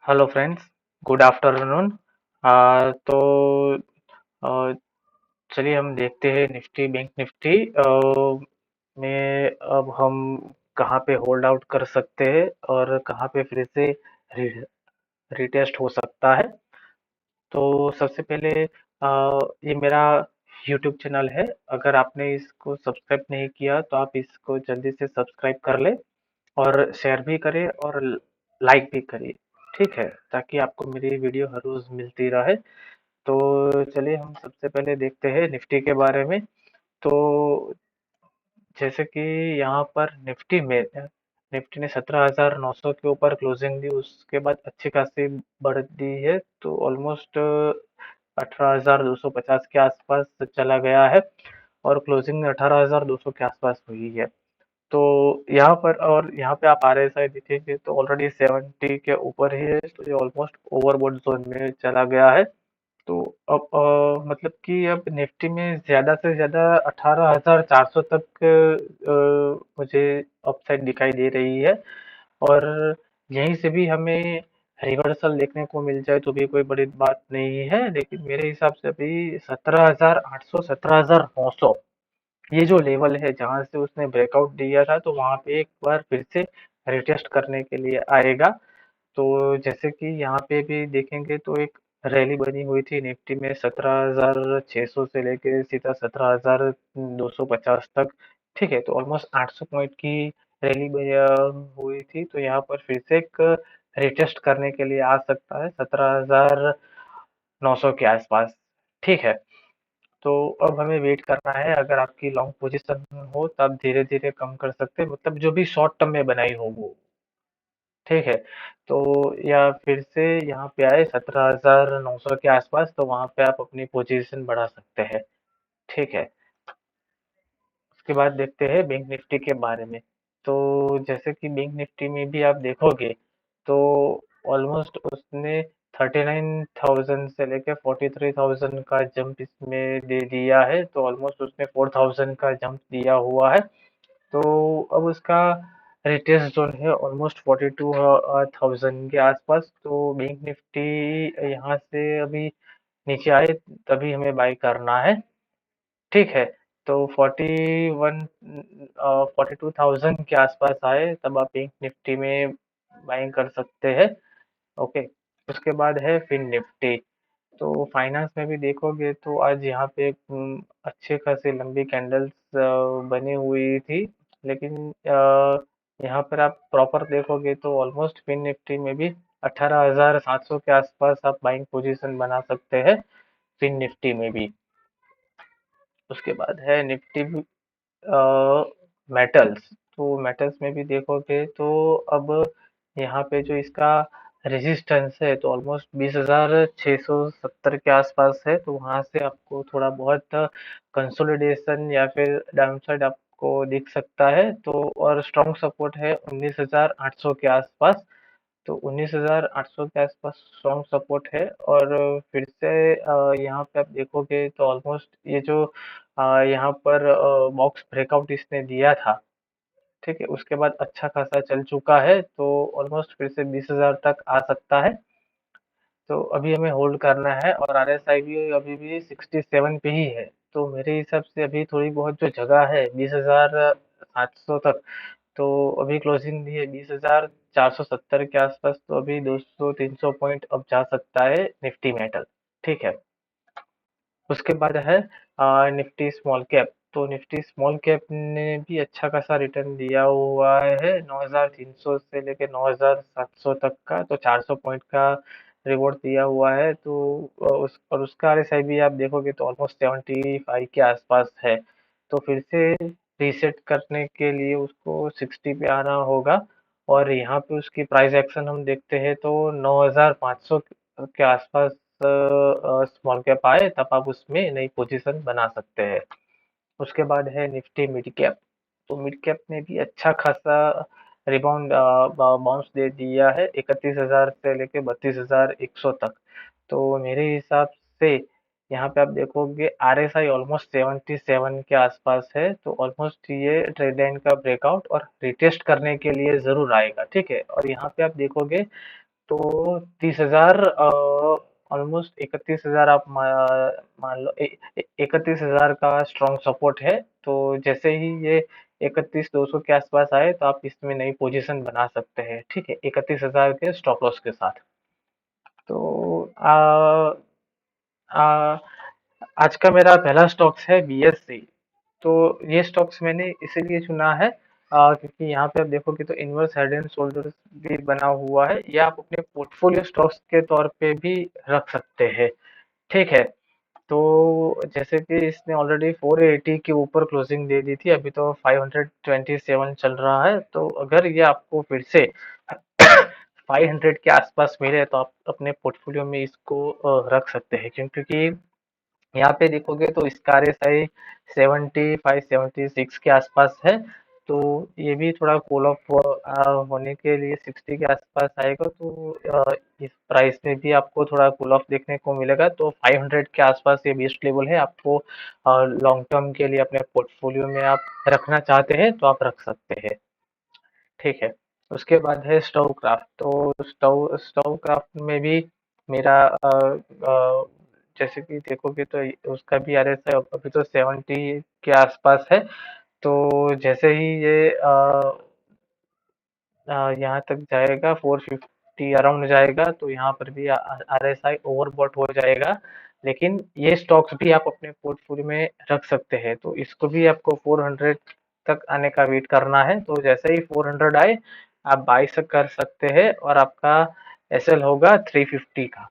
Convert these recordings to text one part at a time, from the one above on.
Hello friends, good afternoon. तो अ, चलिए हम देखते हैं निफ्टी बैंक निफ्टी में अब हम कहाँ पे होल्ड आउट कर सकते हैं और कहाँ पे फिर से रिटेस्ट हो सकता है। तो सबसे पहले ये मेरा यूट्यूब चैनल है। अगर आपने इसको सब्सक्राइब नहीं किया तो आप इसको जल्दी से सब्सक्राइब कर ले और शेयर भी करें और लाइक भी करिए। ठीक है, ताकि आपको मेरी वीडियो हर रोज मिलती रहे। तो चलिए हम सबसे पहले देखते हैं निफ्टी के बारे में। तो जैसे कि यहाँ पर निफ्टी ने 17,900 के ऊपर क्लोजिंग दी, उसके बाद अच्छी खासी बढ़ दी है, तो ऑलमोस्ट 18,250 के आसपास चला गया है और क्लोजिंग 18,200 के आसपास हुई है। तो यहाँ पर और यहाँ पे आप RSI देखेंगे तो ऑलरेडी 70 के ऊपर ही है, तो ये ऑलमोस्ट ओवरबॉट जोन में चला गया है। तो अब मतलब कि अब निफ्टी में ज्यादा से ज्यादा 18,400 तक मुझे अपसाइड दिखाई दे रही है। और यहीं से भी हमें रिवर्सल देखने को मिल जाए तो भी कोई बड़ी बात नहीं है, लेकिन मेरे हिसाब से अभी 17,800 17,900 ये जो लेवल है जहां से उसने ब्रेकआउट दिया था, तो वहां पे एक बार फिर से रिटेस्ट करने के लिए आएगा। तो जैसे कि यहाँ पे भी देखेंगे तो एक रैली बनी हुई थी निफ्टी में 17,600 से लेके सीधा 17,250 तक। ठीक है, तो ऑलमोस्ट 800 पॉइंट की रैली हुई थी, तो यहाँ पर फिर से एक रिटेस्ट करने के लिए आ सकता है 17,900 के आसपास। ठीक है, तो अब हमें वेट करना है। अगर आपकी लॉन्ग पोजीशन हो तब धीरे धीरे कम कर सकते हैं, मतलब जो भी शॉर्ट टर्म में बनाई हो वो। ठीक है, तो या फिर से यहाँ पे आए 17,900 के आसपास, तो वहां पे आप अपनी पोजीशन बढ़ा सकते हैं। ठीक है, उसके बाद देखते हैं बैंक निफ्टी के बारे में। तो जैसे कि बैंक निफ्टी में भी आप देखोगे तो ऑलमोस्ट उसने 39,000 से लेके 43,000 का जंप इसमें दे दिया है, तो ऑलमोस्ट उसने 4,000 का जंप दिया हुआ है। तो अब उसका रिटेस्ट जोन है ऑलमोस्ट 42,000 के आसपास। तो बैंक निफ्टी यहाँ से अभी नीचे आए तभी हमें बाय करना है। ठीक है, तो 42,000 के आसपास आए तब आप बैंक निफ्टी में बाइंग कर सकते हैं। ओके, उसके बाद है फिन निफ्टी। तो फाइनेंस में भी देखोगे तो आज यहाँ पे अच्छे खासी लंबी कैंडल्स बनी हुई थी, लेकिन यहाँ पर आप प्रॉपर देखोगे तो ऑलमोस्ट फिन निफ्टी में भी 18,700 के आसपास आप बाइंग पोजीशन बना सकते हैं फिन निफ्टी में भी। उसके बाद है निफ्टी मेटल्स। तो मेटल्स में भी देखोगे तो अब यहाँ पे जो इसका रेजिस्टेंस है तो ऑलमोस्ट 20,670 के आसपास है, तो वहां से आपको थोड़ा बहुत कंसोलिडेशन या फिर डाउनसाइड आपको दिख सकता है। तो और स्ट्रॉन्ग सपोर्ट है 19,800 के आसपास। तो 19,800 के आसपास स्ट्रॉन्ग सपोर्ट है। और फिर से यहाँ पे आप देखोगे तो ऑलमोस्ट ये जो यहाँ पर बॉक्स ब्रेकआउट इसने दिया था, ठीक है, उसके बाद अच्छा खासा चल चुका है, तो ऑलमोस्ट फिर से 20,000 तक आ सकता है। तो अभी हमें होल्ड करना है और RSI भी अभी भी 67 पे ही है। तो मेरे हिसाब से अभी थोड़ी बहुत जो जगह है 20,700 तक, तो अभी क्लोजिंग भी है 20,470 के आसपास, तो अभी 200-300 पॉइंट अब जा सकता है निफ्टी मेटल। ठीक है, उसके बाद है निफ्टी स्मॉल कैप। तो निफ्टी स्मॉल कैप ने भी अच्छा खासा रिटर्न दिया हुआ है 9,300 से लेके 9,700 तक का, तो 400 पॉइंट का रिवॉर्ड दिया हुआ है। तो उसका RSI भी आप देखोगे तो ऑलमोस्ट 75 के आसपास है। तो फिर से रीसेट करने के लिए उसको 60 पे आना होगा। और यहाँ पे उसकी प्राइस एक्शन हम देखते हैं तो 9,500 के आसपास स्मॉल कैप आए तब आप उसमें नई पोजीशन बना सकते हैं। उसके बाद है निफ्टी मिड कैप। तो मिड कैप ने भी अच्छा खासा रिबाउंड बाउंस दे दिया है 31,000 से लेके 32,100 तक। तो मेरे हिसाब से यहाँ पे आप देखोगे RSI ऑलमोस्ट 77 के आसपास है, तो ऑलमोस्ट ये ट्रेड लाइन का ब्रेकआउट और रिटेस्ट करने के लिए जरूर आएगा। ठीक है, और यहाँ पे आप देखोगे तो 30,000 ऑलमोस्ट 31,000 आप मान लो 31,000 का स्ट्रॉन्ग सपोर्ट है। तो जैसे ही ये 31,200 के आसपास आए तो आप इसमें नई पोजीशन बना सकते हैं, ठीक है, 31,000 के स्टॉप लॉस के साथ। तो आ, आज का मेरा पहला स्टॉक्स है बीएससी। तो ये स्टॉक्स मैंने इसीलिए चुना है क्योंकि यहाँ पे आप देखोगे तो इनवर्स हेड एंड शोल्डर भी बना हुआ है, या आप अपने पोर्टफोलियो स्टॉक्स के तौर पे भी रख सकते हैं, ठीक है। तो जैसे कि इसने ऑलरेडी 480 के ऊपर क्लोजिंग दे दी थी, अभी तो 527 चल रहा है। तो अगर ये आपको फिर से 500 के आसपास मिले तो आप अपने पोर्टफोलियो में इसको रख सकते हैं, क्योंकि यहाँ पे देखोगे तो इसका आरएसआई 75 76 के आसपास है। तो ये भी थोड़ा कूल ऑफ होने के लिए 60 के आसपास आएगा। तो इस प्राइस में भी आपको थोड़ा कूल ऑफ देखने को मिलेगा। तो 500 के आसपास ये बेस्ट लेवल है, आपको लॉन्ग टर्म के लिए अपने पोर्टफोलियो में आप रखना चाहते हैं तो आप रख सकते हैं, ठीक है। उसके बाद है स्टोव क्राफ्ट। तो स्टोव स्टोव क्राफ्ट में भी मेरा जैसे कि देखोगे तो उसका भी आरएसआई अभी तो 70 के आसपास है। तो जैसे ही ये यहाँ तक जाएगा 450 अराउंड जाएगा तो यहाँ पर भी आरएसआई ओवरबॉट हो जाएगा। लेकिन ये स्टॉक्स भी आप अपने पोर्टफोलियो में रख सकते हैं। तो इसको भी आपको 400 तक आने का वेट करना है। तो जैसे ही 400 आए आप बाई से कर सकते हैं, और आपका एसएल होगा 350 का,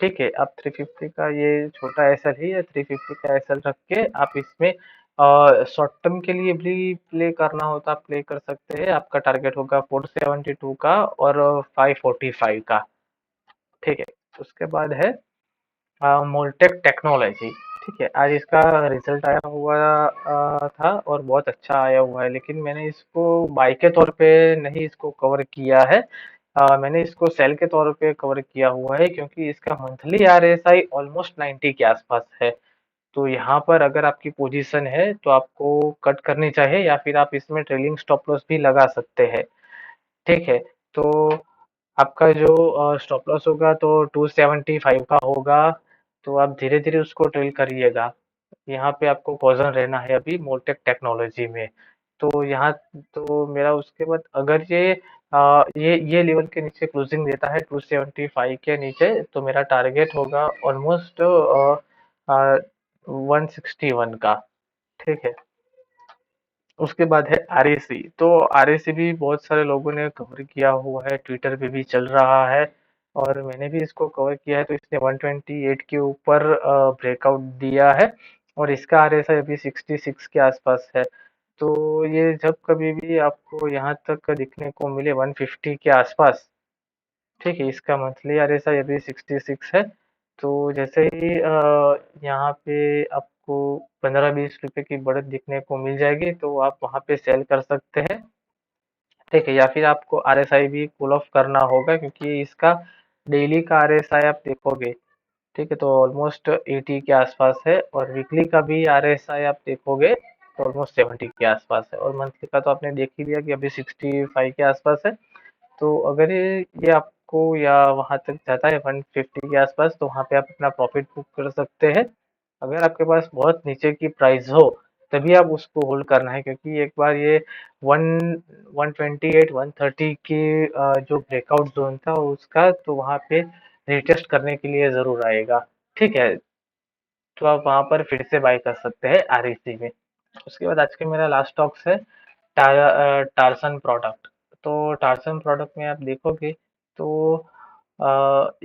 ठीक है। आप 350 का ये छोटा एसएल ही है, 350 का एसएल रख के आप इसमें शॉर्ट टर्म के लिए भी प्ले करना हो तो आप प्ले कर सकते हैं। आपका टारगेट होगा 472 का और 545 का, ठीक है। उसके बाद है मोल्टेक टेक्नोलॉजी, ठीक है। आज इसका रिजल्ट आया हुआ था और बहुत अच्छा आया हुआ है, लेकिन मैंने इसको बाई के तौर पे नहीं इसको कवर किया है। मैंने इसको सेल के तौर पे कवर किया हुआ है, क्योंकि इसका मंथली आरएसआई ऑलमोस्ट 90 के आसपास है। तो यहाँ पर अगर आपकी पोजीशन है तो आपको कट करनी चाहिए, या फिर आप इसमें ट्रेलिंग स्टॉप लॉस भी लगा सकते हैं, ठीक है। तो आपका जो स्टॉप लॉस होगा तो 275 का होगा। तो आप धीरे धीरे उसको ट्रेल करिएगा। यहाँ पे आपको कॉजन रहना है अभी मोल्टेक टेक्नोलॉजी में। तो यहाँ तो मेरा उसके बाद अगर ये लेवल के नीचे क्लोजिंग देता है 275 के नीचे, तो मेरा टारगेट होगा ऑलमोस्ट 161 का, ठीक है। उसके बाद है आरएसी। तो आरएसी भी बहुत सारे लोगों ने कवर किया हुआ है, ट्विटर पे भी चल रहा है और मैंने भी इसको कवर किया है। तो इसने 128 के ऊपर ब्रेकआउट दिया है, और इसका आरएसआई अभी 66 के आसपास है। तो ये जब कभी भी आपको यहाँ तक दिखने को मिले 150 के आसपास, ठीक है, इसका मंथली आरएसआई अभी 66 है। तो जैसे ही यहाँ पे आपको 15-20 रुपए की बढ़त दिखने को मिल जाएगी तो आप वहाँ पे सेल कर सकते हैं, ठीक है। या फिर आपको आरएसआई भी कूल ऑफ करना होगा, क्योंकि इसका डेली का आरएसआई आप देखोगे, ठीक है, तो ऑलमोस्ट 80 के आसपास है, और वीकली का भी आरएसआई आप देखोगे तो ऑलमोस्ट 70 के आसपास है, और मंथली का तो आपने देख ही लिया कि अभी 65 के आसपास है। तो अगर ये आपको या वहां तक जाता है 150 के आसपास, तो वहां पे आप अपना प्रॉफिट बुक कर सकते हैं। अगर आपके पास बहुत नीचे की प्राइस हो तभी आप उसको होल्ड करना है, क्योंकि एक बार ये वन 128 130 की जो ब्रेकआउट जोन था उसका, तो वहां पे रिटेस्ट करने के लिए जरूर आएगा, ठीक है। तो आप वहां पर फिर से बाय कर सकते हैं आरईसी में। उसके बाद आज का मेरा लास्ट स्टॉक्स है टारसन प्रोडक्ट। तो टारसन प्रोडक्ट में आप देखोगे तो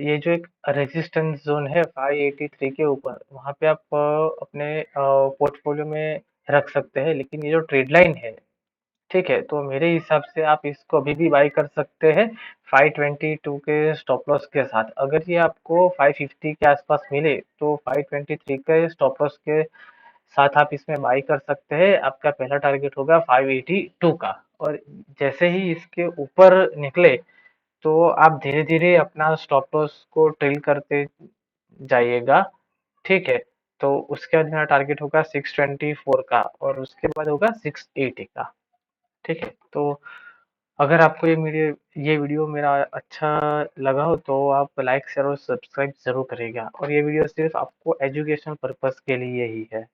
ये जो एक रेजिस्टेंस जोन है 583 के ऊपर, वहां पे आप अपने पोर्टफोलियो में रख सकते हैं। लेकिन ये जो ट्रेड लाइन है, ठीक है, तो मेरे हिसाब से आप इसको अभी भी बाई कर सकते हैं 522 के स्टॉप लॉस के साथ। अगर ये आपको 550 के आसपास मिले तो 523 के स्टॉप लॉस के साथ आप इसमें बाई कर सकते हैं। आपका पहला टारगेट होगा 582 का, और जैसे ही इसके ऊपर निकले तो आप धीरे धीरे अपना स्टॉप लॉस को ट्रिल करते जाइएगा, ठीक है। तो उसके बाद मेरा टारगेट होगा 624 का, और उसके बाद होगा 680 का, ठीक है। तो अगर आपको ये वीडियो मेरा अच्छा लगा हो तो आप लाइक शेयर और सब्सक्राइब जरूर करिएगा, और ये वीडियो सिर्फ आपको एजुकेशन पर्पस के लिए ही है।